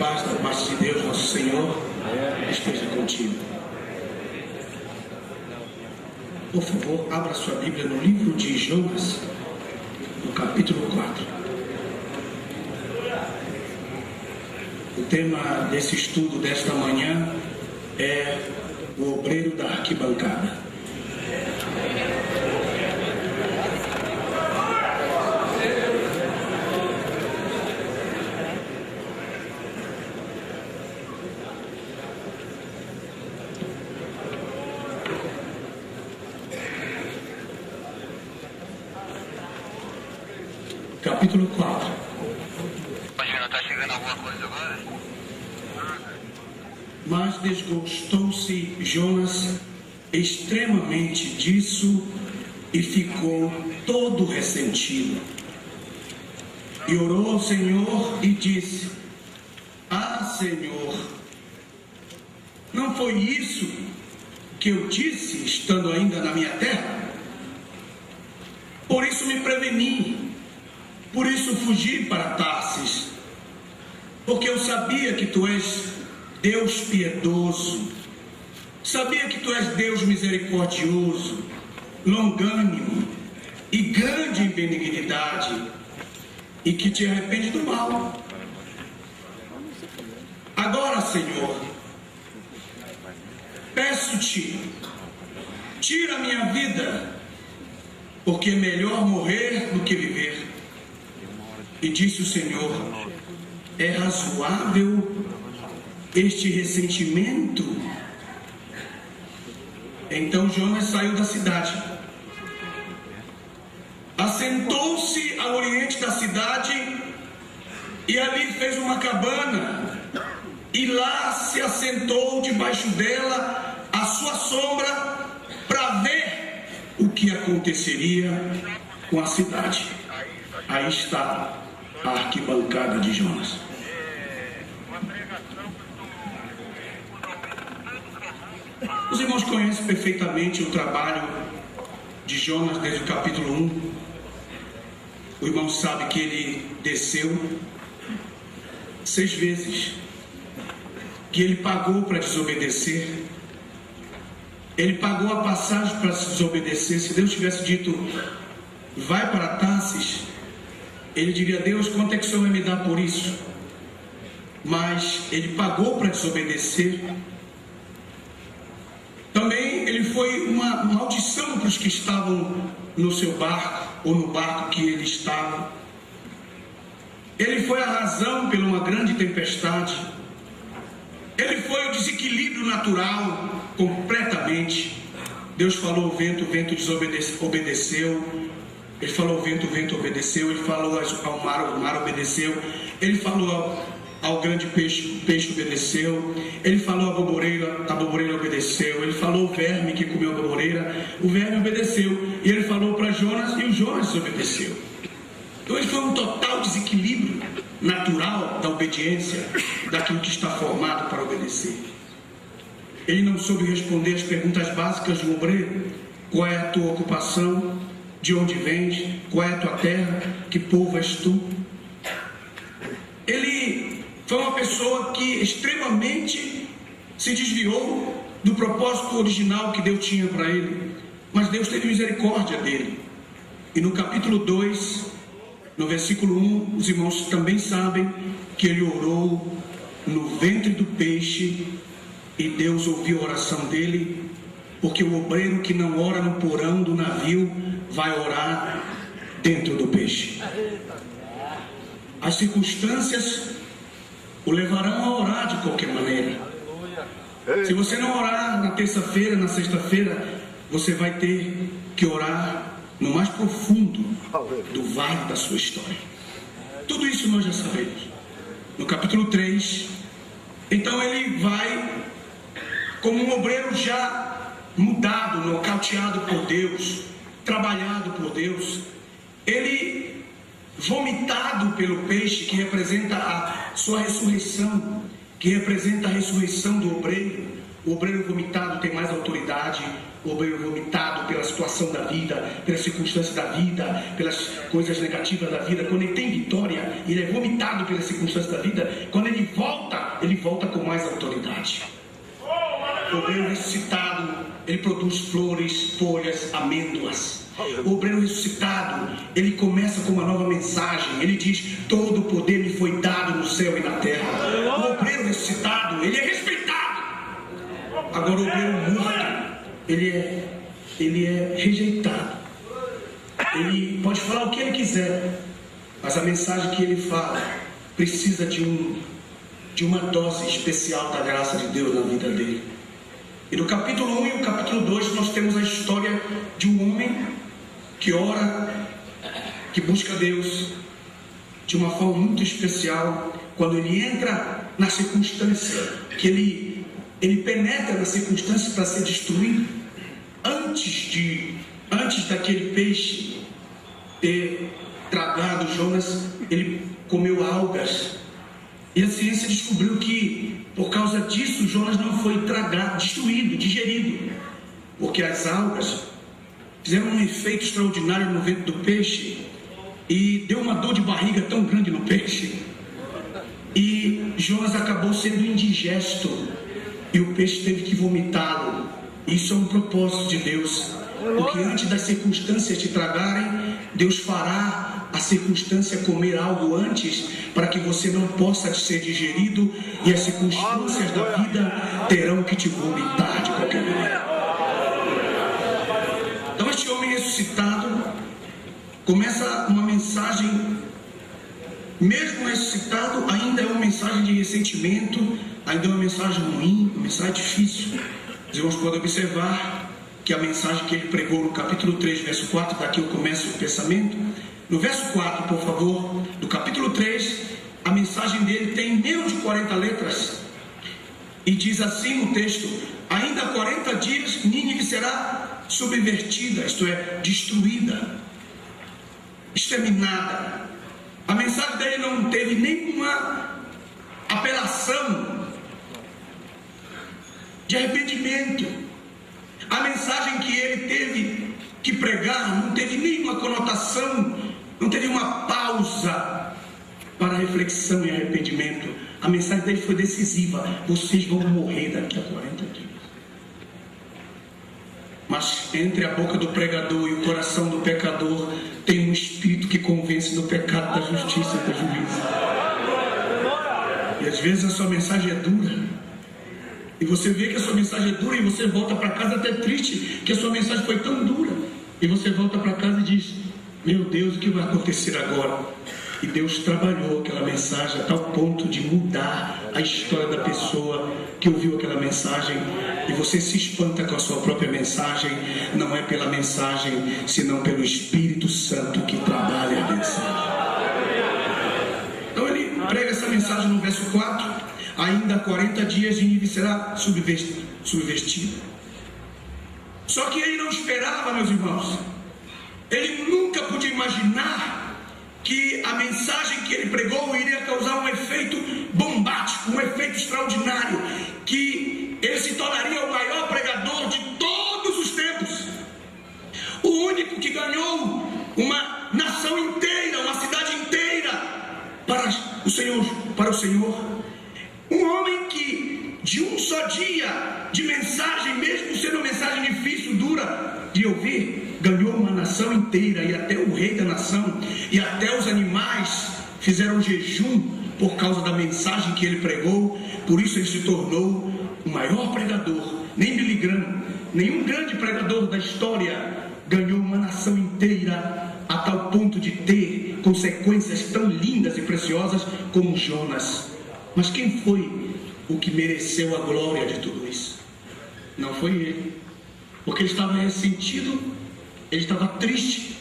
paz da parte de Deus, nosso Senhor, esteja contigo. Por favor, abra sua Bíblia no livro de Jonas, no capítulo 4. O tema desse estudo desta manhã é o obreiro da arquibancada. Capítulo 4. Está chegando alguma coisa agora? Mas desgostou-se Jonas extremamente disso e ficou todo ressentido. E orou ao Senhor e disse: Ah, Senhor, não foi isso que eu disse estando ainda na minha terra? Por isso me preveni. Por isso fugi para Tarsis, porque eu sabia que tu és Deus piedoso, sabia que tu és Deus misericordioso, longânimo e grande em benignidade, e que te arrepende do mal. Agora, Senhor, peço-te, tira a minha vida, porque é melhor morrer do que viver. E disse o Senhor: é razoável este ressentimento? Então Jonas saiu da cidade, assentou-se ao oriente da cidade e ali fez uma cabana, e lá se assentou debaixo dela à sua sombra para ver o que aconteceria com a cidade. Aí está a arquibancada de Jonas. Os irmãos conhecem perfeitamente o trabalho de Jonas desde o capítulo 1. O irmão sabe que ele desceu 6 vezes, que ele pagou para desobedecer. Ele pagou a passagem para desobedecer. Se Deus tivesse dito: vai para Tarsis, ele diria: Deus, quanto é que o Senhor vai me dar por isso? Mas ele pagou para desobedecer. Também ele foi uma maldição para os que estavam no seu barco, ou no barco que ele estava. Ele foi a razão por uma grande tempestade. Ele foi o desequilíbrio natural completamente. Deus falou o vento obedeceu. Ele falou ao vento, o vento obedeceu. Ele falou ao mar, o mar obedeceu. Ele falou ao grande peixe, o peixe obedeceu. Ele falou à borboleira, a borboleira obedeceu. Ele falou ao verme que comeu a borboleira, o verme obedeceu. E ele falou para Jonas, e o Jonas desobedeceu. Então ele foi um total desequilíbrio natural da obediência, daquilo que está formado para obedecer. Ele não soube responder as perguntas básicas do obreiro: qual é a tua ocupação? De onde vens? Qual é a tua terra? Que povo és tu? Ele foi uma pessoa que extremamente se desviou do propósito original que Deus tinha para ele. Mas Deus teve misericórdia dele. E no capítulo 2, no versículo 1, os irmãos também sabem que ele orou no ventre do peixe e Deus ouviu a oração dele, porque o obreiro que não ora no porão do navio vai orar dentro do peixe. As circunstâncias o levarão a orar de qualquer maneira. Se você não orar na terça-feira, na sexta-feira, você vai ter que orar no mais profundo do vale da sua história. Tudo isso nós já sabemos. No capítulo 3, então ele vai como um obreiro já mudado, nocauteado por Deus, trabalhado por Deus. Ele vomitado pelo peixe, que representa a sua ressurreição, que representa a ressurreição do obreiro. O obreiro vomitado tem mais autoridade, O obreiro vomitado pela situação da vida, pelas circunstâncias da vida, pelas coisas negativas da vida. Quando ele tem vitória, ele é vomitado pelas circunstâncias da vida. Quando ele volta com mais autoridade. O obreiro ressuscitado, ele produz flores, folhas, amêndoas. O obreiro ressuscitado, ele começa com uma nova mensagem. Ele diz: todo o poder me foi dado no céu e na terra. O obreiro ressuscitado, ele é respeitado. Agora o obreiro morto, ele é rejeitado. Ele pode falar o que ele quiser, mas a mensagem que ele fala precisa de uma dose especial da graça de Deus na vida dele. E no capítulo 1 e no capítulo 2 nós temos a história de um homem que ora, que busca Deus de uma forma muito especial. Quando ele entra na circunstância, que ele penetra na circunstância para ser destruído, antes daquele peixe ter tragado Jonas, ele comeu algas. E a ciência descobriu que, por causa disso, Jonas não foi tragado, destruído, digerido, porque as algas fizeram um efeito extraordinário no ventre do peixe e deu uma dor de barriga tão grande no peixe, e Jonas acabou sendo indigesto e o peixe teve que vomitá-lo. Isso é um propósito de Deus, porque antes das circunstâncias te tragarem, Deus fará a circunstância comer algo antes, para que você não possa ser digerido, e as circunstâncias da vida terão que te vomitar de qualquer maneira. Então este homem ressuscitado começa uma mensagem, mesmo ressuscitado, ainda é uma mensagem de ressentimento, ainda é uma mensagem ruim, uma mensagem difícil. Os irmãos podem observar que a mensagem que ele pregou no capítulo 3, verso 4, daqui eu começo o pensamento. No verso 4, por favor, do capítulo 3, a mensagem dele tem menos de 40 letras. E diz assim no texto: ainda 40 dias Nínive será subvertida, isto é, destruída, exterminada. A mensagem dele não teve nenhuma apelação de arrependimento. A mensagem que ele teve que pregar não teve nenhuma conotação, não teve uma pausa para reflexão e arrependimento. A mensagem dele foi decisiva: vocês vão morrer daqui a 40 dias. Mas entre a boca do pregador e o coração do pecador tem um espírito que convence do pecado, da justiça e do juízo. E às vezes a sua mensagem é dura, e você vê que a sua mensagem é dura, e você volta para casa até triste que a sua mensagem foi tão dura, e você volta para casa e diz: meu Deus, o que vai acontecer agora? E Deus trabalhou aquela mensagem a tal ponto de mudar a história da pessoa que ouviu aquela mensagem. E você se espanta com a sua própria mensagem. Não é pela mensagem, senão pelo Espírito Santo que trabalha a mensagem. Então ele prega essa mensagem no verso 4: ainda 40 dias Nínive será subvertida. Só que ele não esperava, meus irmãos, ele nunca podia imaginar que a mensagem que ele pregou iria causar um efeito bombástico, um efeito extraordinário, que ele se tornaria o maior pregador de todos os tempos, o único que ganhou uma nação inteira, uma cidade inteira para o Senhor, um homem que de um só dia de mensagem, mesmo sendo uma mensagem difícil, dura de ouvir, ganhou uma nação inteira, e até o rei da nação e até os animais fizeram jejum por causa da mensagem que ele pregou. Por isso ele se tornou o maior pregador. Nem Billy Graham, nenhum grande pregador da história ganhou uma nação inteira a tal ponto de ter consequências tão lindas e preciosas como Jonas. Mas quem foi o que mereceu a glória de tudo isso? Não foi ele, porque ele estava ressentido, ele estava triste.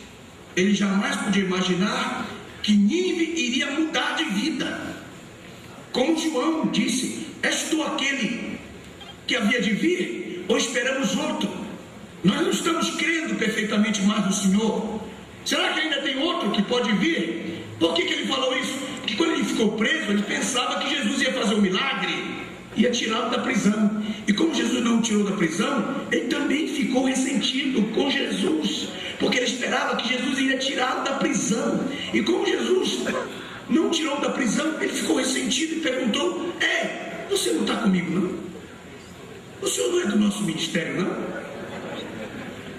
Ele jamais podia imaginar que Nínive iria mudar de vida. Como João disse: és tu aquele que havia de vir, ou esperamos outro? Nós não estamos crendo perfeitamente mais no Senhor. Será que ainda tem outro que pode vir? Por que ele falou isso? Porque quando ele ficou preso, ele pensava que Jesus ia fazer um milagre. ia tirá-lo da prisão. E como Jesus não o tirou da prisão, ele também ficou ressentido com Jesus, porque ele esperava que Jesus iria tirá-lo da prisão. E como Jesus não o tirou da prisão, ele ficou ressentido e perguntou: você não está comigo não? O senhor não é do nosso ministério não?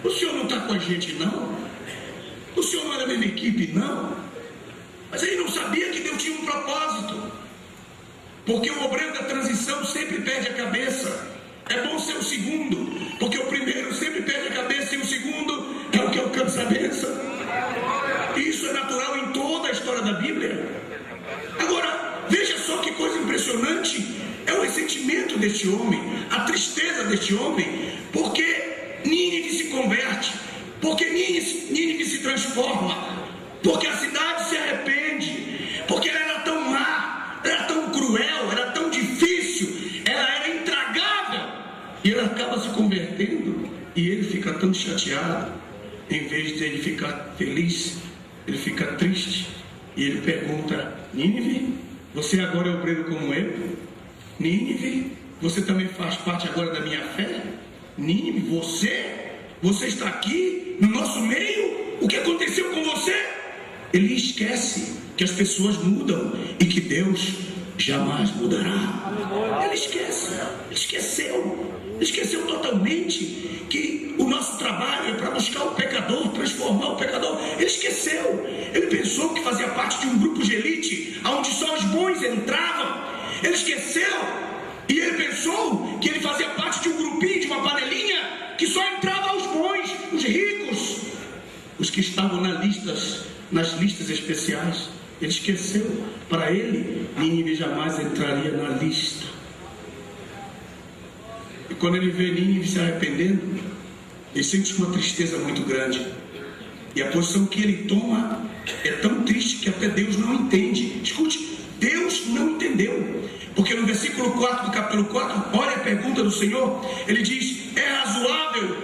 O senhor não está com a gente não? O senhor não é da mesma equipe não? Mas ele não sabia que Deus tinha um propósito, porque o obreiro da transição sempre perde a cabeça. É bom ser o segundo, porque o primeiro sempre perde a cabeça e o segundo é o que alcança a bênção. Isso é natural em toda a história da Bíblia. Agora, veja só que coisa impressionante é o ressentimento deste homem, a tristeza deste homem, porque Nínive se converte, porque Nínive se transforma, porque a cidade se arrepende, porque ela era tão má, era tão cruel, era tão difícil, ela era intragável, e ela acaba se convertendo, e ele fica tão chateado. Em vez de ele ficar feliz, ele fica triste, e ele pergunta: Nínive, você agora é obreiro como eu? Nínive, você também faz parte agora da minha fé? Nínive, você está aqui no nosso meio? O que aconteceu com você? Ele esquece que as pessoas mudam e que Deus jamais mudará. Ele esqueceu totalmente que o nosso trabalho é para buscar o pecador, transformar o pecador. Ele esqueceu. Ele pensou que fazia parte de um grupo de elite, onde só os bons entravam. Ele esqueceu. E ele pensou que ele fazia parte de um grupinho, de uma panelinha, que só entrava os bons, os ricos, os que estavam nas listas especiais. Ele esqueceu. Para ele, Nínive jamais entraria na lista. E quando ele vê Nínive se arrependendo, ele sente uma tristeza muito grande. E a posição que ele toma é tão triste que até Deus não entende. Escute, Deus não entendeu. Porque no versículo 4 do capítulo 4, olha a pergunta do Senhor. Ele diz: é razoável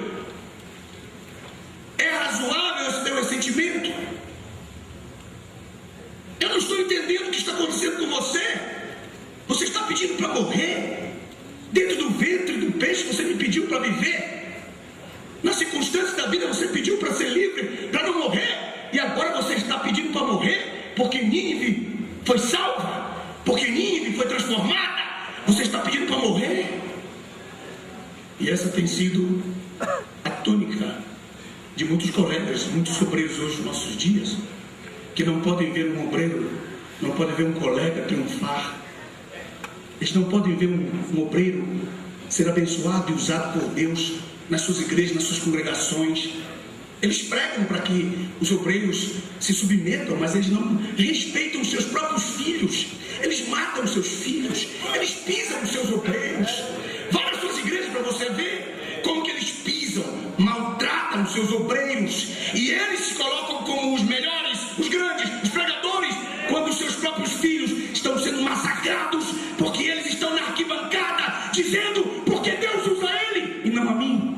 esse teu ressentimento? Eu não estou entendendo o que está acontecendo com você. Você está pedindo para morrer? Dentro do ventre do peixe você me pediu para viver. Nas circunstâncias da vida você pediu para ser livre, para não morrer. E agora você está pedindo para morrer porque Nínive foi salva, porque Nínive foi transformada. Você está pedindo para morrer. E essa tem sido a tônica de muitos colegas, muitos obreiros hoje nos nossos dias, que não podem ver um obreiro, não podem ver um colega triunfar. Eles não podem ver um obreiro ser abençoado e usado por Deus nas suas igrejas, nas suas congregações. Eles pregam para que os obreiros se submetam, mas eles não respeitam os seus próprios filhos. Eles matam os seus filhos, eles pisam os seus obreiros. Vá nas suas igrejas para você ver como que eles pisam, maltratam os seus obreiros. E eles se colocam como os melhores, os grandes, os pregadores, quando os seus próprios filhos estão sendo massacrados, porque eles estão na arquibancada dizendo: porque Deus usa ele e não a mim.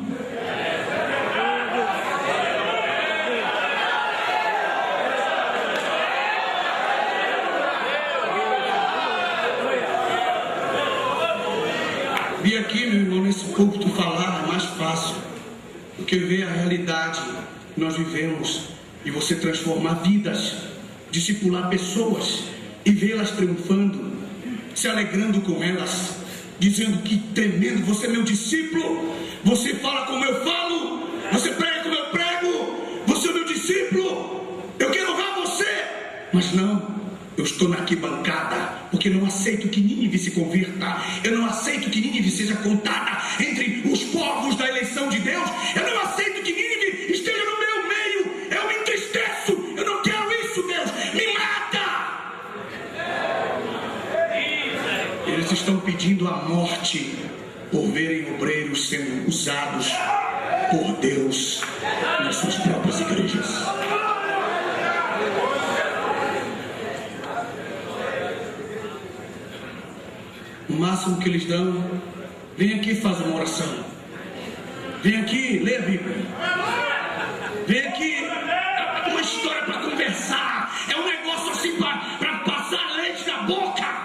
Vir aqui, meu irmão, nesse púlpito falar é mais fácil do que ver a realidade que nós vivemos e você transformar vidas, discipular pessoas e vê-las triunfando, se alegrando com elas, dizendo: que tremendo, você é meu discípulo, você fala como eu falo, você prega como eu prego, você é meu discípulo, eu quero honrar você. Mas não, eu estou na arquibancada, porque não aceito que Nínive se converta. Eu não aceito que Nínive seja contada entre os povos da eleição de Deus. Eu não aceito que Nínive esteja no meu meio. Eu me entristeço. Eu não quero isso, Deus. Me mata. Eles estão pedindo a morte por verem obreiros sendo usados por Deus nas suas próprias igrejas. O máximo que eles dão: vem aqui, faz uma oração. Vem aqui, lê a Bíblia. Vem aqui, é uma história para conversar. É um negócio assim para passar leite na boca.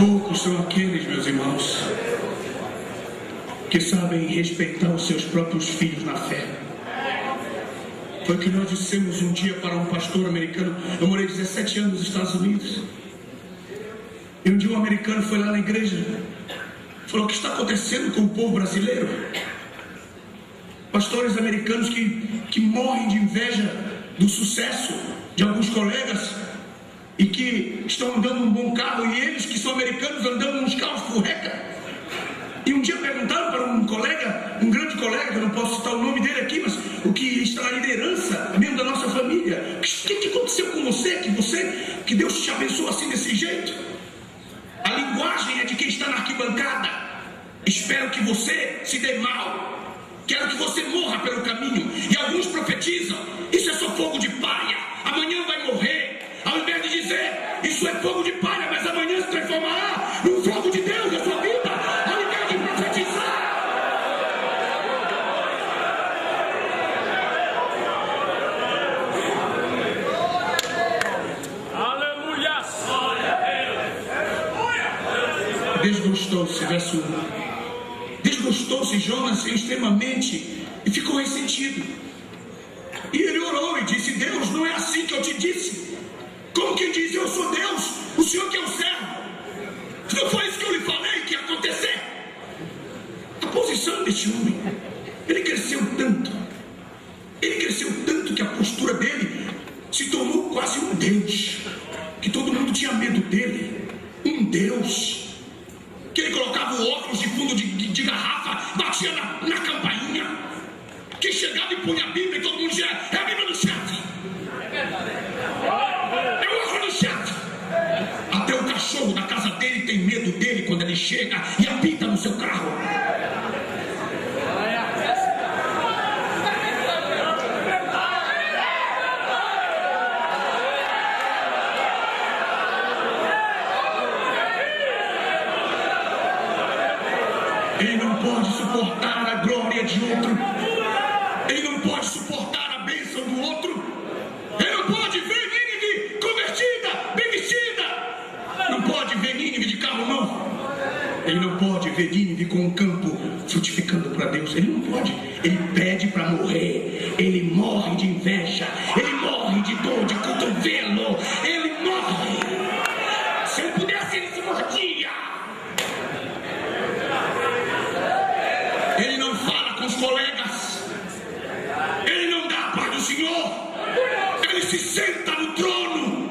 Poucos são aqueles, meus irmãos, que sabem respeitar os seus próprios filhos na fé. Foi o que nós dissemos um dia para um pastor americano. Eu morei 17 anos nos Estados Unidos. E um dia um americano foi lá na igreja, falou: o que está acontecendo com o povo brasileiro? Pastores americanos que morrem de inveja do sucesso de alguns colegas e que estão andando num bom carro, e eles que são americanos andando nos carros furreca. E um dia perguntaram para um colega, um grande colega, que eu não posso citar o nome dele aqui, mas o que está na liderança, membro da nossa família: o que aconteceu com você, que Deus te abençoou assim desse jeito? A linguagem é de quem está na arquibancada. Espero que você se dê mal, quero que você morra pelo caminho. E alguns profetizam: isso é só fogo de palha, amanhã vai morrer. Ao invés de dizer: isso é fogo de palha, mas amanhã se transformará num fogo de Deus na sua vida. Ao invés de profetizar. Aleluia! Desgostou-se, verso 1. Desgostou-se Jonas extremamente e ficou ressentido. E ele orou e disse: Deus, não é assim que eu te disse. Como quem diz: eu sou Deus, o Senhor que é o servo. Não foi isso que eu lhe falei que ia acontecer? A posição deste homem, ele cresceu tanto que a postura dele se tornou quase um Deus, que todo mundo tinha medo dele. Um Deus que ele colocava o óculos de fundo de garrafa, batia na campainha, que chegava e punha a Bíblia e todo mundo dizia: é a Bíblia do chefe, é o óculos do chefe. Até o cachorro da casa dele tem medo dele quando ele chega e apita no seu carro. Ele não pode suportar a glória de outro. Ele não pode suportar a bênção do outro. Ele não pode ver Nínive convertida, bem vestida. Não pode ver Nínive de carro novo. Ele não pode ver Nínive com um campo frutificando para Deus. Ele não pode. Ele pede para morrer. Ele morre de inveja. Ele morre de dor de cotovelo. Ele morre. Se ele pudesse, ele se mordia. Ele não fala com os colegas. Ele não dá a paz do Senhor. Ele se senta no trono.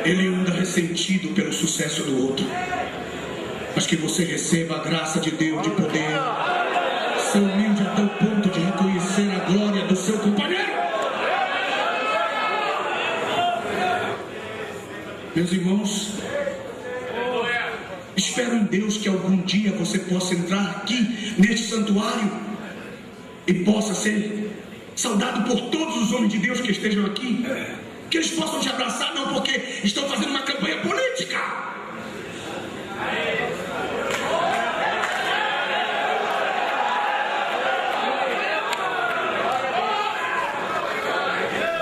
Ele anda ressentido pelo sucesso do outro. Mas que você receba a graça de Deus de poder ser humilde até o ponto de reconhecer a glória do seu companheiro. Meus irmãos, espero em Deus que algum dia você possa entrar aqui neste santuário e possa ser saudado por todos os homens de Deus que estejam aqui. Que eles possam te abraçar, não porque estão fazendo uma campanha política.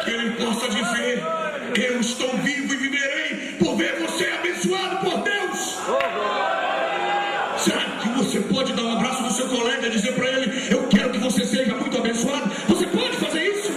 Que ele possa dizer: eu estou vivo e viverei por ver você abençoado por Deus. Será que você pode dar um abraço no seu colega e dizer para ele: eu quero que você seja muito abençoado? Você pode fazer isso?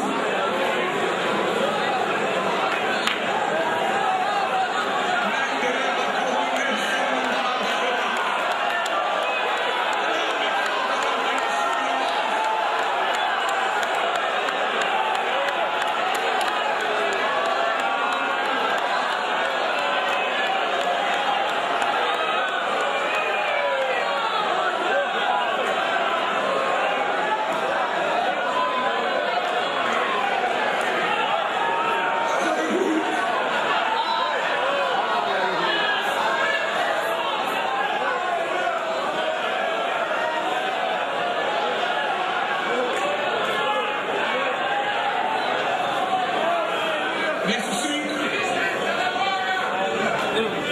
Verso 5.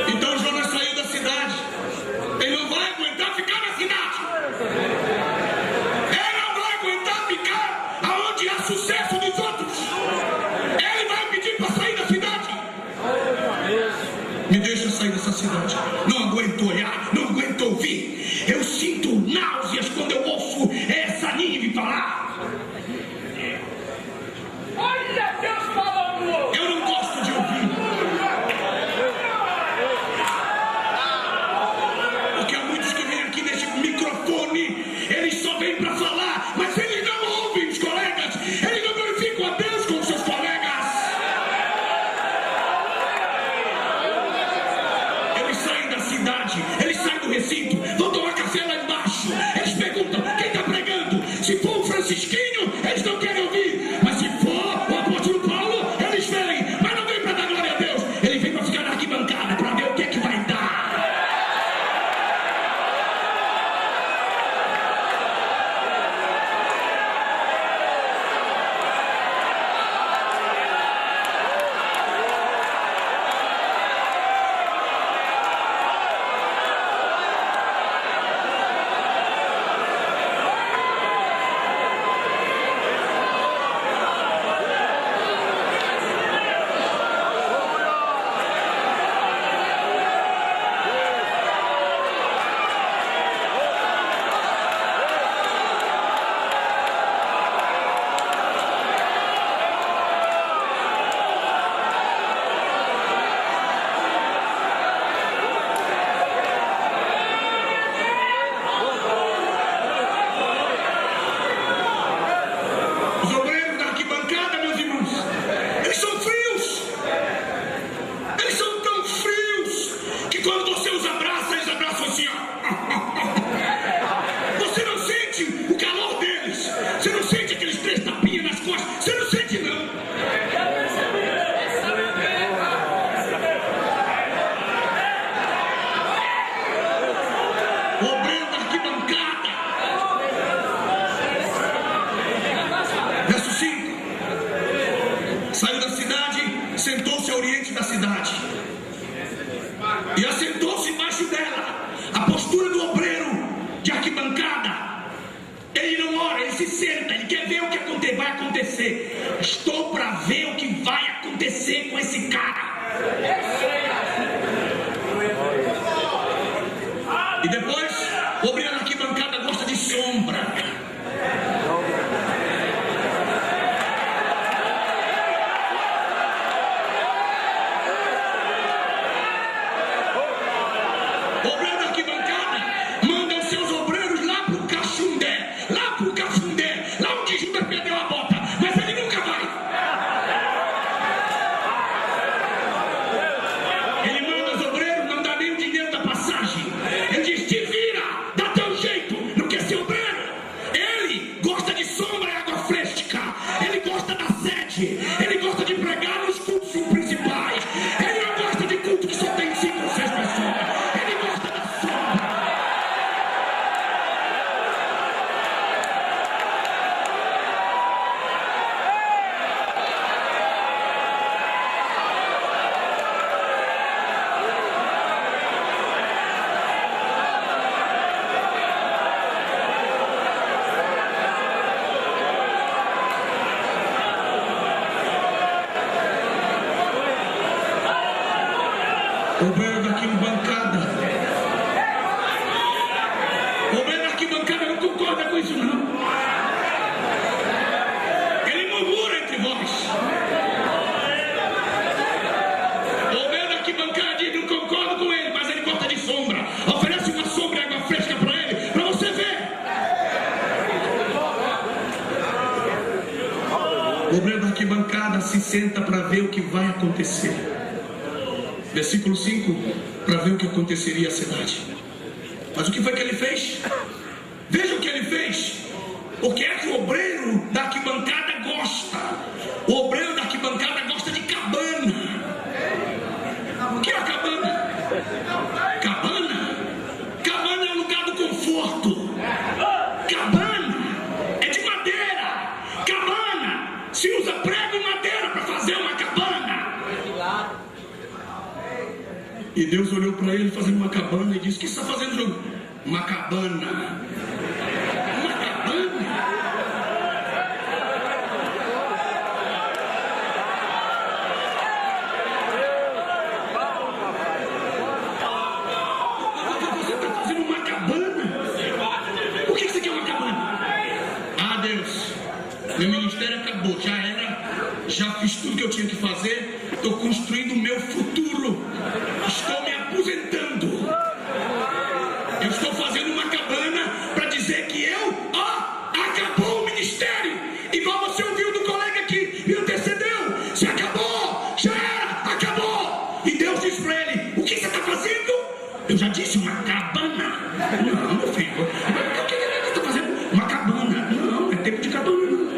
Então Jonas saiu da cidade. Ele não vai aguentar ficar na cidade. Ele não vai aguentar ficar aonde há sucesso dos outros. Ele vai pedir para sair da cidade. Me deixa sair dessa cidade. Não aguento olhar, não aguento ouvir. Eu sinto náuseas quando eu ouço essa Nínive falar. Olha Deus falando! Eu não gosto de ouvir. Porque há muitos que vêm aqui nesse microfone, eles só vêm para falar, mas eles não ouvem os colegas, eles não glorificam a Deus com seus colegas. Eles saem da cidade, eles saem do recinto, vão tomar café lá embaixo. Eles perguntam, quem está pregando? Se for o Francisquinho, eles não querem ouvir. Mas se for o apóstolo Paulo, eles vêm. Mas não vem para dar glória a Deus. Ele vem para ficar na arquibancada, para ver o que é que vai dar. Os obreiros da arquibancada, meus irmãos, eles são frios. Eles são tão frios que quando você os abraça, eles abraçam assim, ó. Você não sente o calor deles. Você não sente aqueles 3 tapinhas nas costas. Você não sente, não. O obreiro da arquibancada. Verso 5. Saiu da cidade, sentou-se ao oriente da cidade e assentou-se embaixo dela. A postura do obreiro de arquibancada, ele não ora, ele se senta, ele quer ver o que vai acontecer. Estou para ver o que vai acontecer com esse cara. E depois, o obreiro da arquibancada gosta de sombra. O obreiro da arquibancada manda os seus obreiros lá pro Caxundé, lá pro Cafundé, lá onde Judas perdeu a bota, mas ele nunca vai. Ele manda os obreiros, não dá nem o dinheiro da passagem. Ele diz, te vira, dá teu jeito, não quer ser obreiro. Ele gosta de sombra e água fresca, ele gosta da sede, ele gosta de pregar nos cultos principais. Ele não gosta de culto que só tem 5 ou 6 pessoas. Ele gosta da sombra. O obreiro da arquibancada. O obreiro da arquibancada não concorda com isso, não. Ele murmura entre vós. O obreiro da arquibancada diz, não concordo com ele, mas ele gosta de sombra. Oferece uma sombra e água fresca para ele, para você ver. O obreiro da arquibancada se senta para ver o que vai acontecer. Versículo 5, para ver o que aconteceria à cidade. Mas o que foi que ele fez? Veja o que ele fez. O que é que o obreiro da arquibancada gosta? O obreiro da arquibancada gosta de cabana. O que é a cabana? Cabana? Cabana é o lugar do conforto. Cabana é de madeira. Cabana se usa prego e madeira para fazer uma cabana. E Deus olhou para ele fazendo uma cabana e disse, o que você está fazendo, João? Uma cabana. Uma cabana? fazer? Estou construindo o meu futuro. Estou me aposentando. Eu estou fazendo uma cabana para dizer que acabou o ministério. Igual você ouviu do colega que me antecedeu. Se acabou, já era, acabou. E Deus disse para ele: o que você está fazendo? Eu já disse, uma cabana. Não, meu filho. O que você está fazendo? Uma cabana. Não é tempo de cabana, não.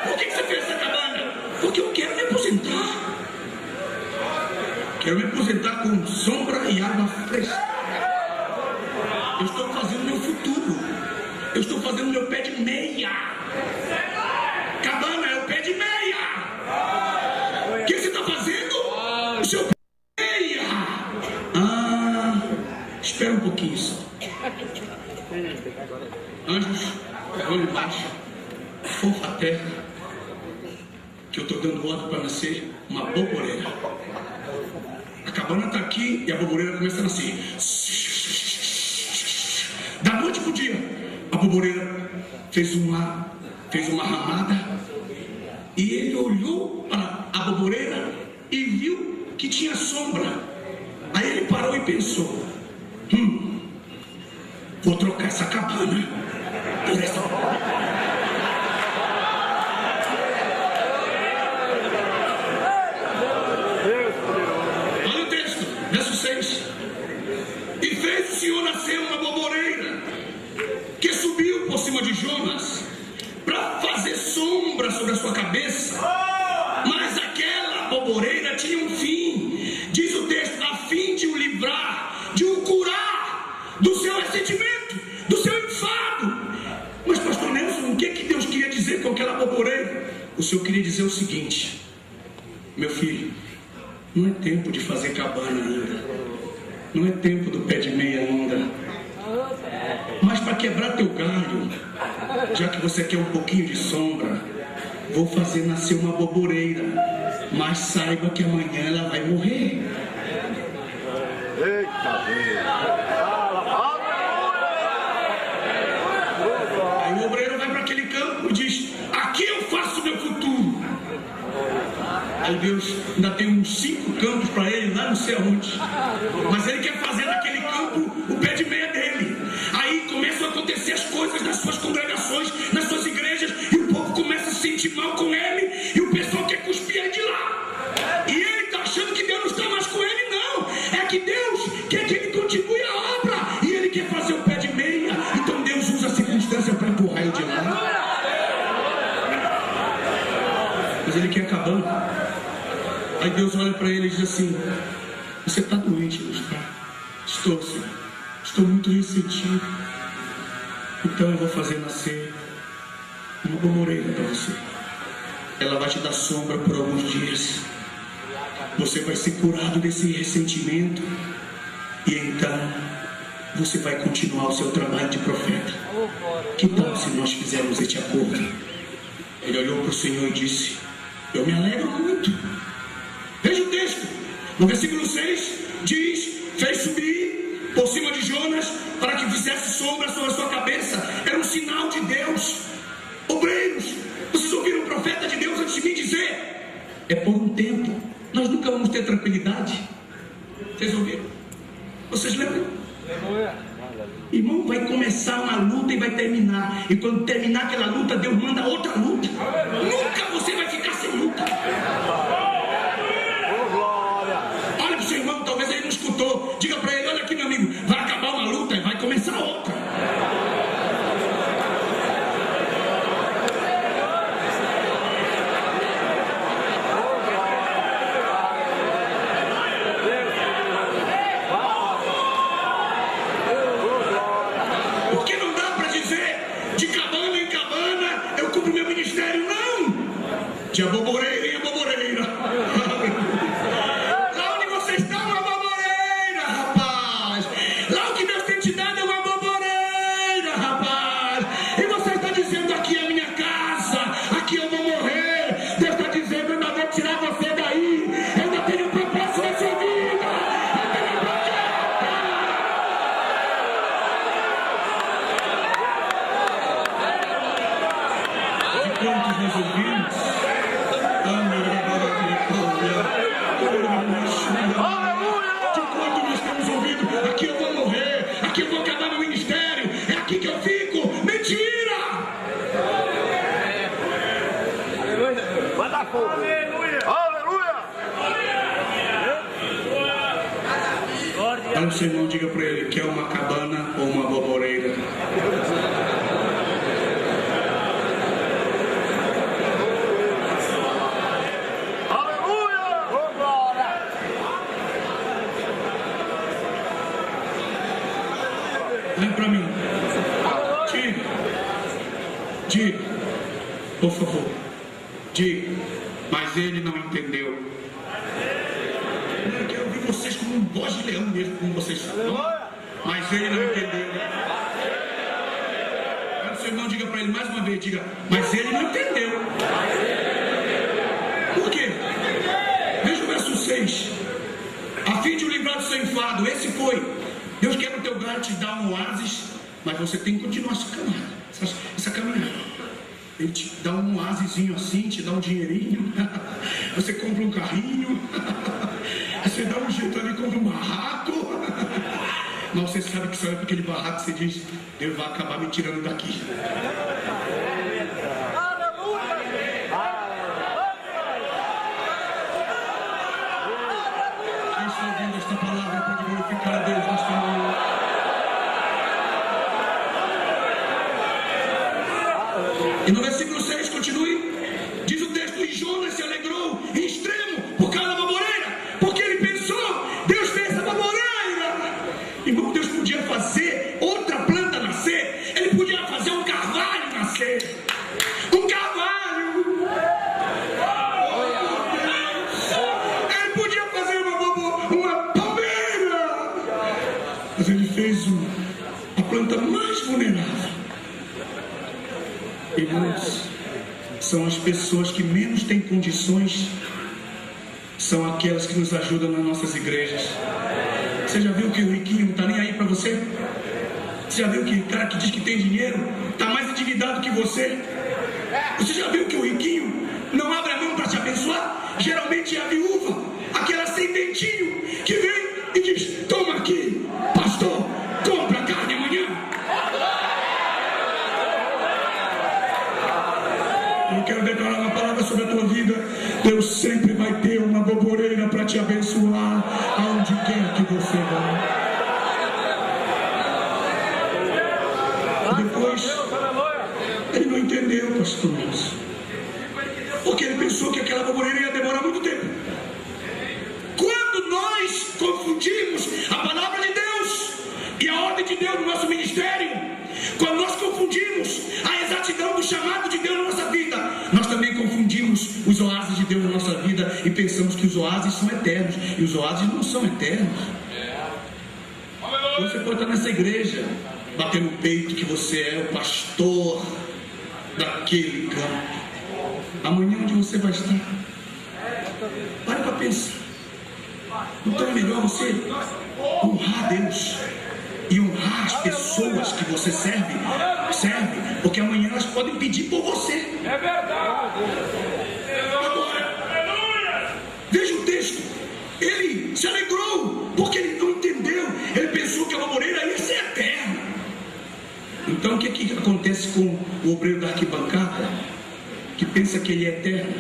Por que você fez essa cabana? Porque eu quero me aposentar. Quero me aposentar com sombra e água fresca. Eu estou fazendo meu futuro. Eu estou fazendo meu pé de meia. Cabana é o pé de meia. O que você está fazendo? O seu pé de meia. Espera um pouquinho só. Anjos, olho embaixo. Fofa a terra. Que eu estou dando ordem para nascer uma boboreira. A cabana está aqui e a boboreira começa a nascer. Da noite pro dia, a boboreira fez uma ramada e ele olhou para a boboreira e viu que tinha sombra. Aí ele parou e pensou: vou trocar essa cabana por essa. Olha o texto, verso 6. E fez o Senhor nascer uma boboreira que subiu por cima de Jonas para fazer sombra sobre a sua cabeça. Mas aquela boboreira tinha um fim, diz o texto, a fim de o livrar, de o curar do seu ressentimento, do seu enfado. Mas pastor Nelson, o que Deus queria dizer com aquela boboreira? O Senhor queria dizer o seguinte: meu filho, não é tempo de fazer cabana ainda. Não é tempo do pé de meia ainda. Mas para quebrar teu galho, já que você quer um pouquinho de sombra, vou fazer nascer uma boboreira. Mas saiba que amanhã ela vai morrer. Aí o obreiro vai para aquele campo e diz: aqui eu faço meu futuro. Aí Deus ainda tem uns 5 campos para ele lá não sei aonde. Mas ele quer fazer naquele campo o pé de meia dele. Aí começam a acontecer as coisas nas suas congregações, nas suas igrejas, e o povo começa a se sentir mal com ele, e o pessoal quer cuspir ele de lá. E ele está achando que Deus não está mais com ele, não. É que Deus quer que ele continue a obra, e ele quer fazer o pé de meia. Então Deus usa a circunstância para empurrar ele de lá. Mas ele quer acabar. Aí Deus olha para ele e diz assim: você está doente, Deus? Estou, Senhor. Estou muito ressentido. Então eu vou fazer nascer uma boboreira para você. Ela vai te dar sombra por alguns dias. Você vai ser curado desse ressentimento. E então você vai continuar o seu trabalho de profeta. Que tal se nós fizermos este acordo? Ele olhou para o Senhor e disse: eu me alegro muito. Veja o texto, no versículo 6 diz: fez subir por cima de Jonas para que fizesse sombra sobre a sua cabeça. Era um sinal de Deus. Obreiros, vocês ouviram o profeta de Deus antes de mim dizer: é por um tempo, nós nunca vamos ter tranquilidade. Vocês ouviram? Vocês lembram? Irmão, vai começar uma luta e vai terminar. E quando terminar aquela luta, Deus manda outra luta. Nunca você vai ficar sem luta. Olha pro seu irmão, talvez ele não escutou. Diga para ele: olha aqui, meu amigo, vai acabar uma luta e vai começar outra. Porque não dá para dizer de cabana em cabana eu cumpro meu ministério, não. De aboboreira em aboboreira. Lá onde você está é uma aboboreira, rapaz. Lá o que Deus tem te dado é uma aboboreira, rapaz. E você está dizendo: aqui é a minha casa, aqui eu vou morrer. Deus está dizendo: eu ainda vou tirar você daí. Eu ainda tenho um propósito na sua vida. De quantos nós ouvimos Aleluia! Olha para o seu irmão, diga para ele que é uma cabana ou uma boboreira. Olha para mim. Diga, por favor. Diga, mas ele não entendeu. Eu quero ouvir vocês como um voz de leão mesmo, como vocês falam. Mas ele não entendeu. Olha o seu irmão, diga para ele mais uma vez, diga, mas ele não entendeu. Por quê? Veja o verso 6. A fim de o livrar do seu enfado, esse foi. Deus quer no teu lugar te dar um oásis, mas você tem que continuar essa caminhada. Ele te dá um oásisinho assim, te dá um dinheirinho. Você compra um carrinho. Você dá um jeito ali, compra um barraco. Mas você sabe que você olha para aquele barraco e você diz, Deus vai acabar me tirando daqui. Quem está ouvindo esta palavra pode glorificar a Deus nesta manhã. E no versículo 6, continue, diz o texto, e Jonas se alegrou em extremo por causa da baboreira, porque ele pensou, Deus fez essa baboreira. Irmão, Deus podia fazer outra planta nascer, ele podia fazer um carvalho nascer, um carvalho. Ele podia fazer uma palmeira, mas ele fez a planta mais vulnerável. Irmãos, são as pessoas que menos têm condições, são aquelas que nos ajudam nas nossas igrejas. Você já viu que o riquinho não está nem aí para você? Você já viu que o cara que diz que tem dinheiro está mais endividado que você? Você já viu que o riquinho não abre a mão para te abençoar? Geralmente é a viúva, aquela sem dentinho, que vem e diz, toma aqui, pastor, compra carne amanhã. Eu quero declarar uma palavra sobre a tua vida. Deus sempre vai ter uma boboreira para te abençoar aonde quer que você vá. E depois, ele não entendeu, pastor, porque ele pensou que aquela boboreira ia demorar muito tempo. Quando nós confundimos a palavra de Deus e a ordem de Deus no nosso ministério, quando nós confundimos a exatidão do chamado de Deus na nossa vida, nós também confundimos os oásis de Deus na nossa vida e pensamos que os oásis são eternos, e os oásis não são eternos. Você pode estar nessa igreja batendo no peito que você é o pastor daquele campo. Amanhã onde você vai estar? Pare para pensar. Então é melhor você honrar a Deus e honrar as pessoas que você serve, porque amanhã elas podem pedir por você. É verdade. Agora, veja o texto. Ele se alegrou porque ele não entendeu. Ele pensou que a baboreira ia ser eterna. Então o que acontece com o obreiro da arquibancada, que pensa que ele é eterno,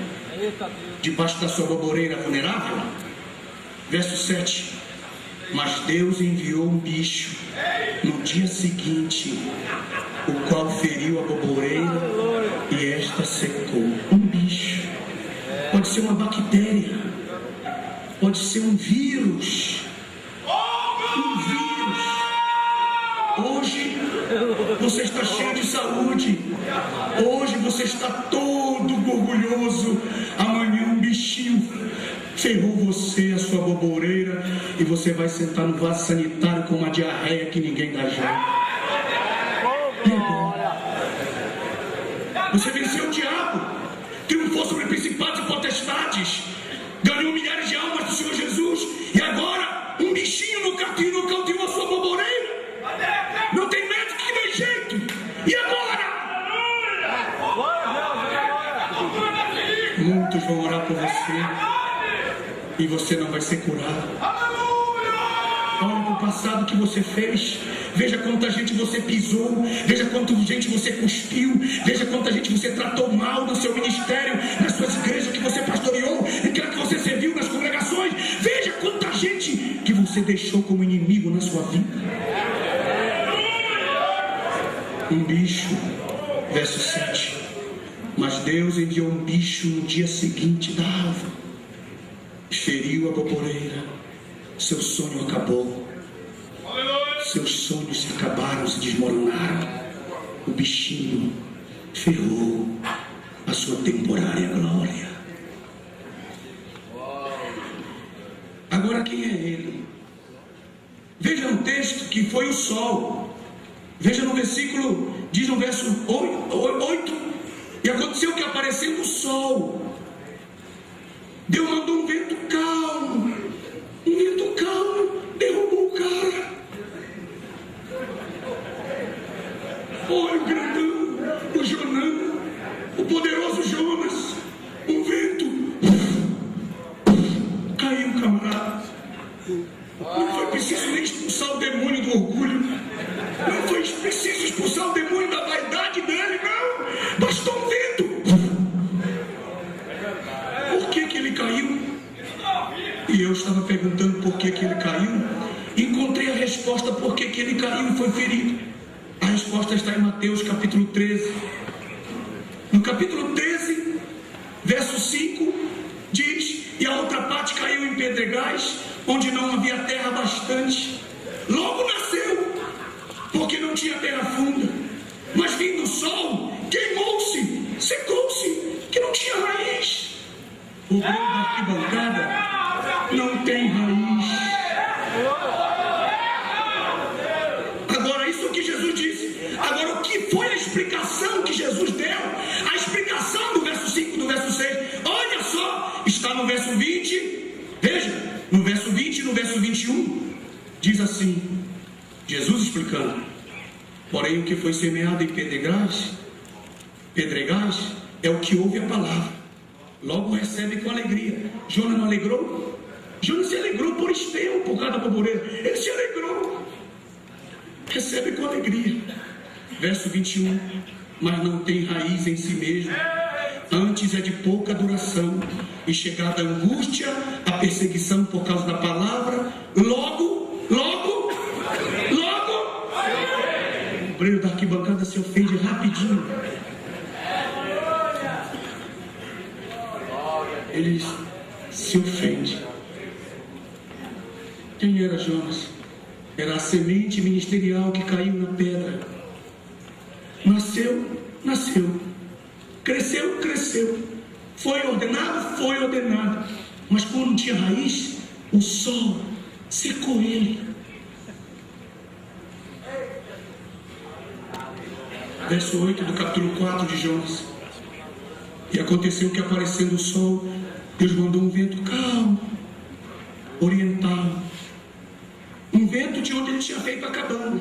debaixo da sua baboreira vulnerável? Verso 7. Mas Deus enviou um bicho no dia seguinte, o qual feriu a baboreira e esta secou. Um bicho. Pode ser uma bactéria, pode ser um vírus. Um vírus. Hoje você está cheio de saúde. Hoje você está todo orgulhoso. Amanhã um bichinho ferrou você, a sua baboreira, e você vai sentar no vaso sanitário com uma diarreia que ninguém dá jeito. Você venceu o diabo, triunfou sobre principados e potestades, ganhou milhares de almas do Senhor Jesus, e agora um bichinho nocauteou a sua baboreira. Não tem médico que dê jeito. E agora? Muitos vão orar por você e você não vai ser curado. Olha para o passado que você fez. Veja quanta gente você pisou. Veja quanta gente você cuspiu. Veja quanta gente você tratou mal no seu ministério, nas suas igrejas que você deixou como inimigo na sua vida? Um bicho, verso 7. Mas Deus enviou um bicho no dia seguinte da árvore, feriu a boboreira, seu sonho acabou. Seus sonhos se acabaram, se desmoronaram. O bichinho ferrou a sua temporária glória. Agora quem é ele? Veja no texto que foi o sol. Veja no versículo, diz no verso 8, e aconteceu que aparecendo o sol, Deus mandou um vento calmo, derrubou o cara. Olha o grandão, o Jonã, o poderoso Jonas, um vento, caiu o camarada. Não foi preciso nem expulsar o demônio do orgulho, não foi preciso expulsar o demônio da vaidade dele, não, bastou um vento. Por que ele caiu? E eu estava perguntando por que ele caiu, encontrei a resposta por que ele caiu e foi ferido. A resposta está em Mateus capítulo 13. No capítulo 13, verso 5, diz: e a outra parte caiu em pedregais, onde não havia terra bastante. Logo nasceu, porque não tinha terra funda. Mas vindo o sol, queimou-se, secou-se, que não tinha raiz. O grão da arquibancada não tem raiz. Agora, isso que Jesus disse. Agora, o que foi a explicação que Jesus deu? A explicação do verso 5, do verso 6. Olha só, está no verso 20. Veja, no verso 20 e no verso 21. Diz assim, Jesus explicando: porém, o que foi semeado em pedregais é o que ouve a palavra, logo recebe com alegria. Jonas não alegrou? Jonas se alegrou por Esteu, por causa da boboreira. Ele se alegrou, recebe com alegria. Verso 21, mas não tem raiz em si mesmo, antes é de pouca duração, e chegada a angústia, a perseguição por causa da palavra, logo o brilho da arquibancada se ofende rapidinho. Ele se ofende. Quem era Jonas? Era a semente ministerial que caiu na pedra. Nasceu. Cresceu. Foi ordenado. Mas como não tinha raiz, o sol secou ele. Verso 8 do capítulo 4 de Jonas. E aconteceu que, aparecendo o sol, Deus mandou um vento calmo, oriental. Um vento de onde ele tinha feito a cabana.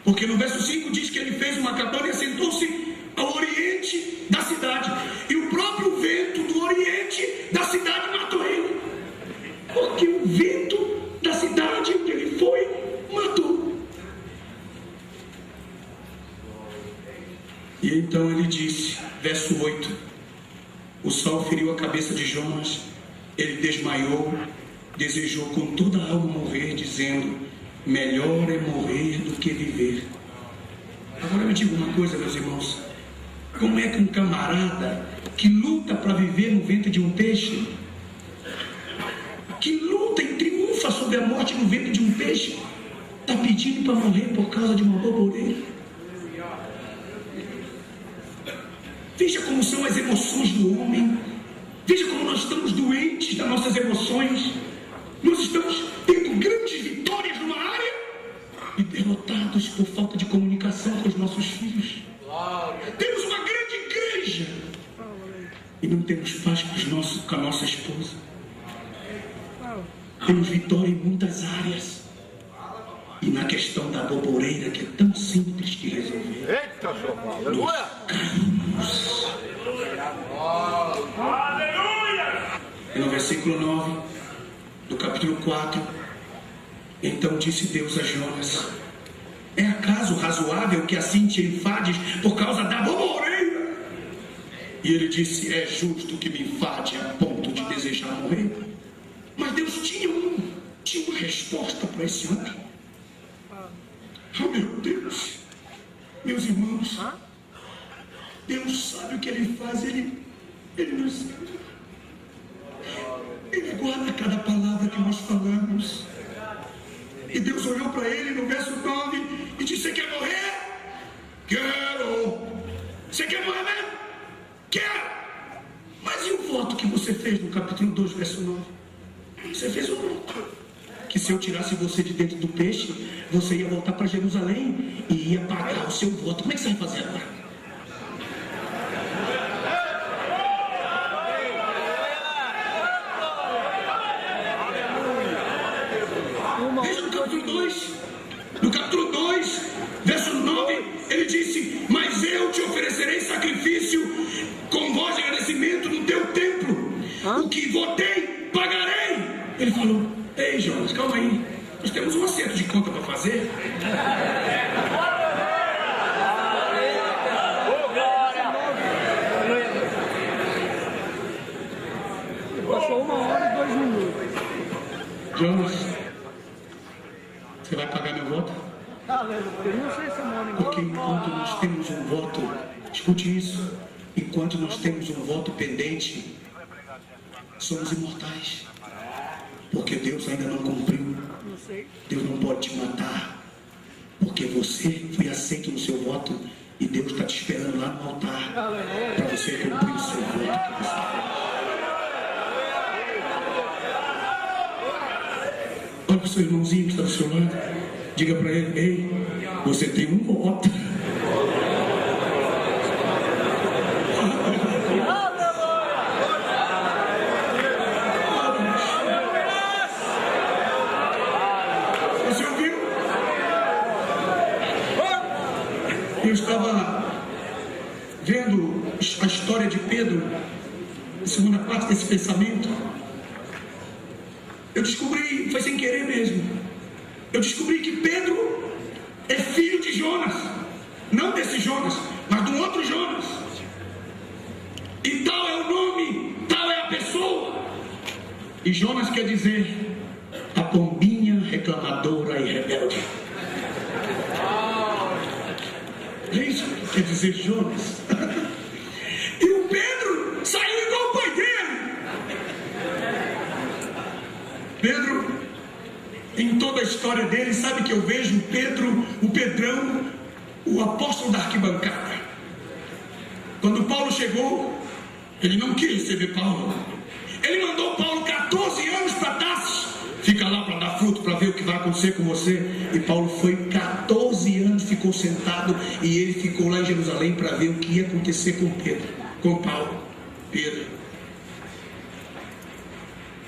Porque no verso 5 diz que ele fez uma cabana e assentou-se ao oriente da cidade. E o próprio vento do oriente da cidade matou ele. Porque o vento da cidade onde ele foi, matou. E então ele disse, verso 8: o sol feriu a cabeça de Jonas, ele desmaiou, desejou com toda a alma morrer, dizendo: melhor é morrer do que viver. Agora me diga uma coisa, meus irmãos: como é que um camarada que luta para viver no ventre de um peixe, que luta e triunfa sobre a morte no ventre de um peixe, está pedindo para morrer por causa de uma boboreira? Veja como são as emoções do homem. Veja como nós estamos doentes das nossas emoções. Nós estamos tendo grandes vitórias numa área e derrotados por falta de comunicação com os nossos filhos. Temos uma grande igreja e não temos paz com a nossa esposa. Temos vitória em muitas áreas e na questão da boboreira, que é tão simples de resolver, Eita, aleluia! caímos. Aleluia! E no versículo 9 do capítulo 4, então disse Deus a Jonas: é acaso razoável que assim te enfades por causa da boboreira? E ele disse: é justo que me enfade a ponto de desejar morrer. Mas Deus tinha uma resposta para esse homem. Oh meu Deus, meus irmãos, Deus sabe o que Ele faz, Ele nos sabe. Ele guarda cada palavra que nós falamos. E Deus olhou para ele no verso 9 e disse: você quer morrer? Quero. Você quer morrer mesmo? Quero. Mas e o voto que você fez no capítulo 2, verso 9? Você fez um voto que se eu tirasse você de dentro do peixe, você ia voltar para Jerusalém e ia pagar o seu voto. Como é que você vai fazer agora? Veja no capítulo 2, verso 9, ele disse: mas eu te oferecerei sacrifício com voz de agradecimento no teu templo. O que votei, pagarei. Ele falou: ei Jonas, calma aí, nós temos um acerto de conta para fazer. Passou 1 hora e 2 minutos. Jonas, você vai pagar meu voto? Eu não sei se é nome. Porque enquanto nós temos um voto, escute isso, enquanto nós temos um voto pendente, somos imortais. Porque Deus ainda não cumpriu. Deus não pode te matar. Porque você foi aceito no seu voto e Deus está te esperando lá no altar para você cumprir o seu voto. Olha para o seu irmãozinho que está do seu lado. Diga para ele: ei, você tem um voto. Você ouviu? Eu estava vendo a história de Pedro, a segunda parte desse pensamento. Eu descobri, foi sem querer mesmo, eu descobri que Pedro é filho de Jonas, não desse Jonas, mas do outro Jonas. E tal é o nome, tal é a pessoa. E Jonas quer dizer a pombinha reclamadora e rebelde. É isso que quer dizer Jonas. E o Pedro saiu igual o pai dele. Pedro, em toda a história dele, sabe que eu vejo Pedro, o Pedrão, o apóstolo da arquibancada. Quando Paulo chegou, ele não quis receber Paulo. Ele mandou Paulo 14 anos para Tarsis. Fica lá para dar fruto, para ver o que vai acontecer com você. E Paulo foi 14 anos, ficou sentado, e ele ficou lá em Jerusalém para ver o que ia acontecer com Pedro, com Paulo, Pedro.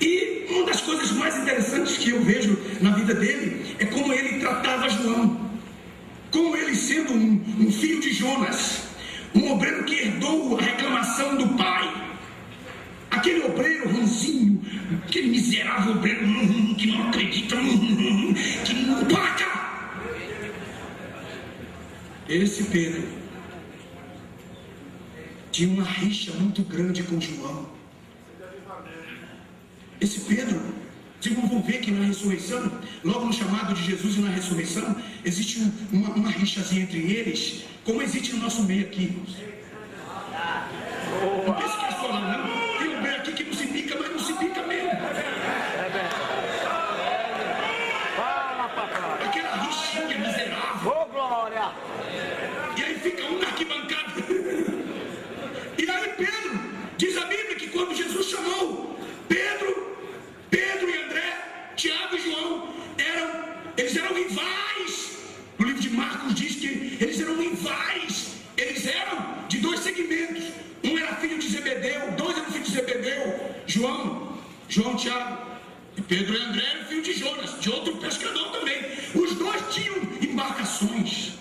E uma das coisas mais interessantes que eu vejo na vida dele é como ele tratava João, como ele sendo um filho de Jonas, um obreiro que herdou a reclamação do pai, aquele obreiro ranzinho, aquele miserável obreiro que não acredita, que não paga. Esse Pedro tinha uma rixa muito grande com João. Esse Pedro, vocês vão ver que na ressurreição, logo no chamado de Jesus e na ressurreição, existe uma rixazinha entre eles, como existe no nosso meio aqui. Não pense que é só lá, não. Tem um meio aqui que não se pica, mas não se pica mesmo. Aquela rixinha miserável. Ô, glória! E aí fica um na arquibancada. E aí Pedro, diz a Bíblia que quando Jesus chamou Pedro e André, Tiago e João, eles eram rivais. No livro de Marcos diz que eles eram rivais. Eles eram de 2 segmentos. Um era filho de Zebedeu, 2 eram filhos de Zebedeu, João, Tiago. E Pedro e André eram filhos de Jonas, de outro pescador também. Os 2 tinham embarcações.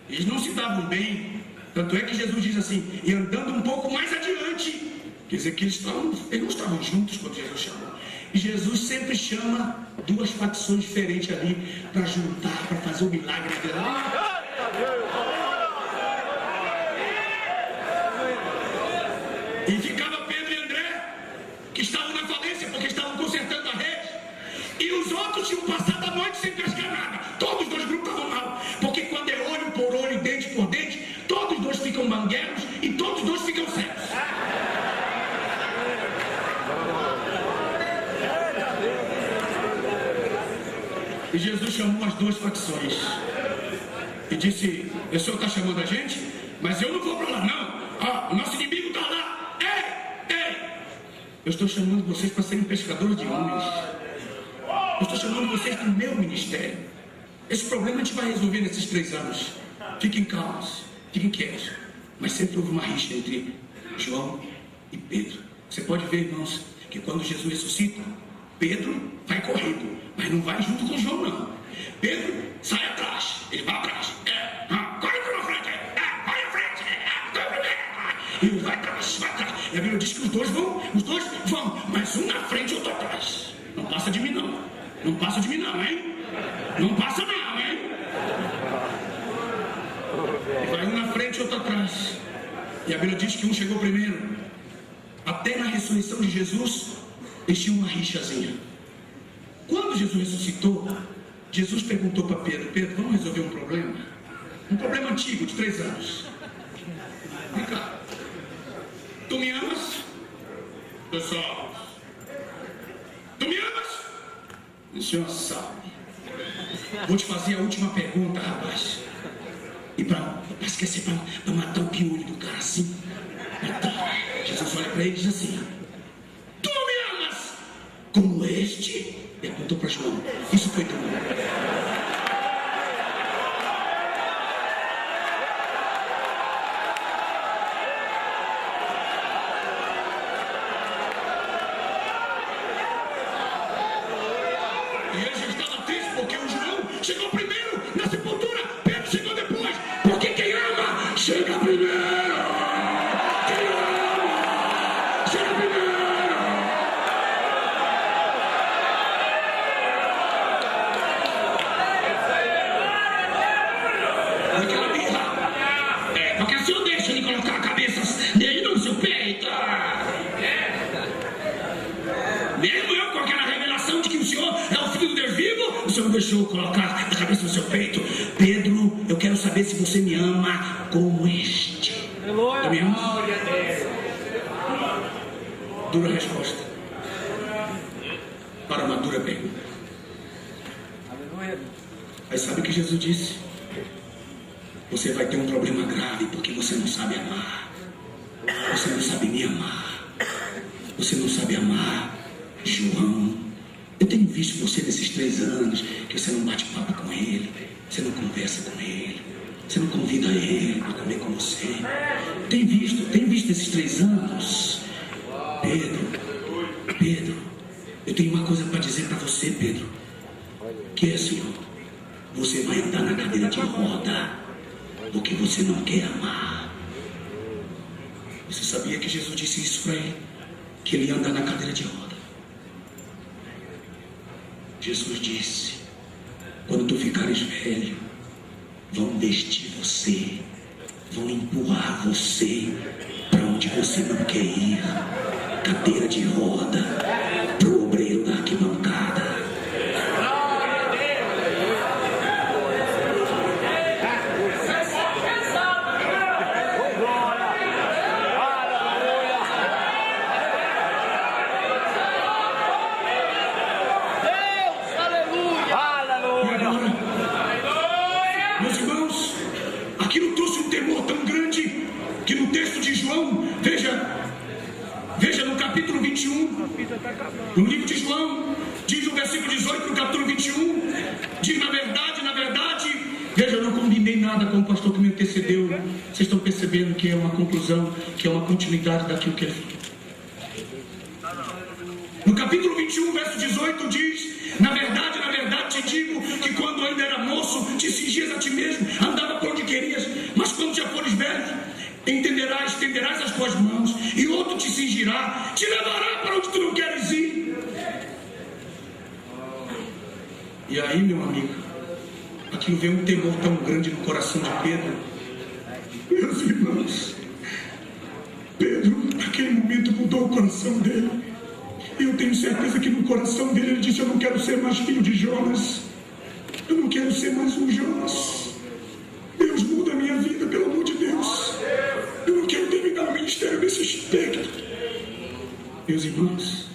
Eles não se davam bem. Tanto é que Jesus diz assim: e andando um pouco mais adiante, quer dizer que eles não estavam juntos quando Jesus chamou. E Jesus sempre chama 2 facções diferentes ali para juntar, para fazer o milagre dela. E ficava Pedro e André, que estavam na falência porque estavam consertando a rede. E E os outros tinham passado a noite sem pescar nada. Todos os dois grupos estavam mal. Porque quando é olho por olho e dente por dente, todos os dois ficam banguelos e todos os dois ficam cegos. E Jesus chamou as duas facções e disse: o senhor está chamando a gente? Mas eu não vou para lá não. O nosso inimigo está lá. Ei! Eu estou chamando vocês para serem pescadores de homens. Eu estou chamando vocês para o meu ministério. Esse problema a gente vai resolver nesses 3 anos. Fiquem calmos, fiquem quietos. Mas sempre houve uma rixa entre João e Pedro. Você pode ver, irmãos, que quando Jesus ressuscita, Pedro vai correndo, mas não vai junto com João, não. Pedro sai atrás, ele vai atrás. Corre para frente, vai à frente, ele vai atrás. E a Bíblia diz que os dois vão, mas um na frente e outro atrás. Não passa de mim, não. Não passa de mim, não, hein? Não passa, não, hein? Vai um na frente e outro atrás. E a Bíblia diz que um chegou primeiro. Até na ressurreição de Jesus, eles tinham uma rixazinha. Quando Jesus ressuscitou, Jesus perguntou para Pedro: Pedro, vamos resolver um problema? Um problema antigo, de 3 anos. Vem cá. Tu me amas? Pessoal. Tu me amas? O senhor sabe. Vou te fazer a última pergunta, rapaz. E para esquecer, para matar o piolho do cara assim. Matar. Jesus olha para ele e diz assim: tu me amas como este? E apontou para João. Isso foi tudo. E ele já estava triste porque o João chegou primeiro na sepultura, Pedro chegou depois. Porque quem ama chega primeiro. Não deixou colocar a cabeça no seu peito. Pedro, eu quero saber se você me ama como este. Tu me ama? Dura resposta para uma dura pergunta. Mas sabe o que Jesus disse? Você vai ter um problema grave porque você não sabe amar. Você não sabe me amar. Você não sabe amar João. Eu tenho visto você nesses 3 anos, que você não bate papo com ele, você não conversa com ele, você não convida ele para comer com você. Tenho visto esses 3 anos. Pedro, eu tenho uma coisa para dizer para você, Pedro. Que é, Senhor? Você vai andar na cadeira de roda, porque você não quer amar. Você sabia que Jesus disse isso para ele? Que ele ia andar na cadeira de roda. Jesus disse: quando tu ficares velho, vão vestir você, vão empurrar você para onde você não quer ir. Cadeira de roda, pro obreiro da arquibancada. No livro de João, diz no versículo 18, no capítulo 21, diz na verdade, veja, eu não combinei nada com o pastor que me antecedeu. Vocês estão percebendo que é uma conclusão, que é uma continuidade daquilo que ele falou. No capítulo 21, verso 18, diz: na verdade te digo que quando ainda era moço, te cingias a ti mesmo, andava por onde querias, mas quando já fores velho, estenderás as tuas mãos, e outro te cingirá, te levará para onde tu não queres ir. E aí, meu amigo, aquilo veio um temor tão grande no coração de Pedro. Meus irmãos, Pedro, naquele momento, mudou o coração dele. E eu tenho certeza que no coração dele ele disse: eu não quero ser mais filho de Jonas, eu não quero ser mais um Jonas. Deus, muda a minha vida, pelo amor de Deus. Eu não quero terminar o ministério desse aspecto. Meus irmãos,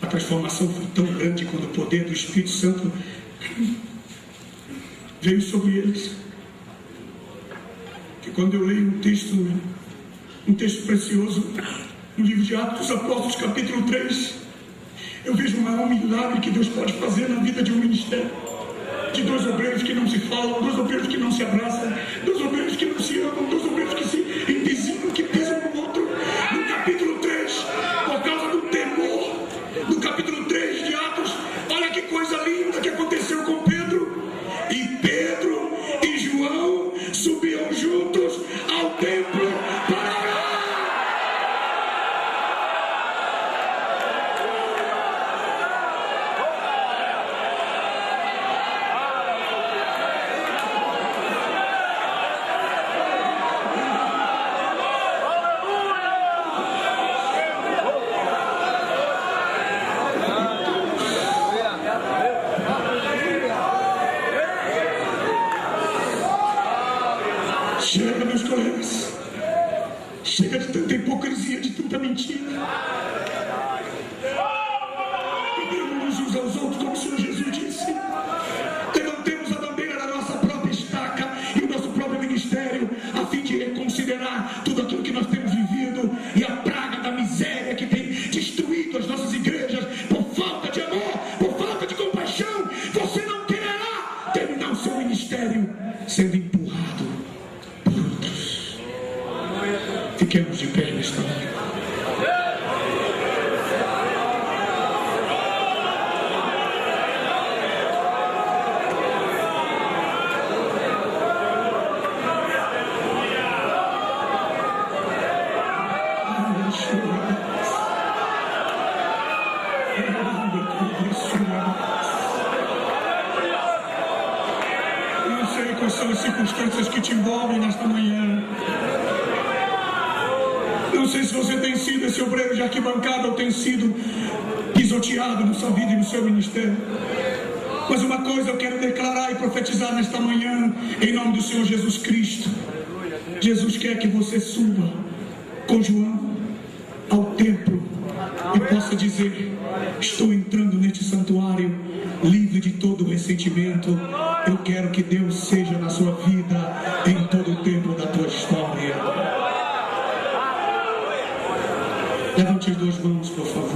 a transformação foi tão grande quando o poder do Espírito Santo veio sobre eles, que quando eu leio um texto precioso no livro de Atos dos Apóstolos, capítulo 3, eu vejo o maior milagre que Deus pode fazer na vida de um ministério, de dois obreiros que não se falam, dois obreiros que não se abraçam, dois obreiros que não se amam, dois obreiros que se embezinham, que pisam no outro. No capítulo 3, por causa do temor, no capítulo 3 de Atos, olha que coisa linda que aconteceu com Pedro. E Pedro e João subiam juntos ao templo para orar. Chega, meus colegas. Chega de tanta hipocrisia, de tanta mentira. Amemos uns aos outros, como o Senhor Jesus disse. Levantemos a bandeira da nossa própria estaca e o nosso próprio ministério, a fim de reconsiderar tudo aquilo que nós temos vivido e a praga da miséria que tem destruído as nossas igrejas por falta de amor, por falta de compaixão. Você não quererá terminar o seu ministério sendo empurrado por outros. Fiquemos de pé nesta hora. Não sei quais são as circunstâncias que te envolvem nesta manhã. Não sei se você tem sido esse obreiro de arquibancada ou tem sido pisoteado na sua vida e no seu ministério. Mas uma coisa eu quero declarar e profetizar nesta manhã, em nome do Senhor Jesus Cristo. Jesus quer que você suba com João ao templo e possa dizer: estou entrando neste santuário livre de todo ressentimento. Eu quero que Deus seja na sua vida em todo o tempo da tua história. Levante as duas mãos, por favor.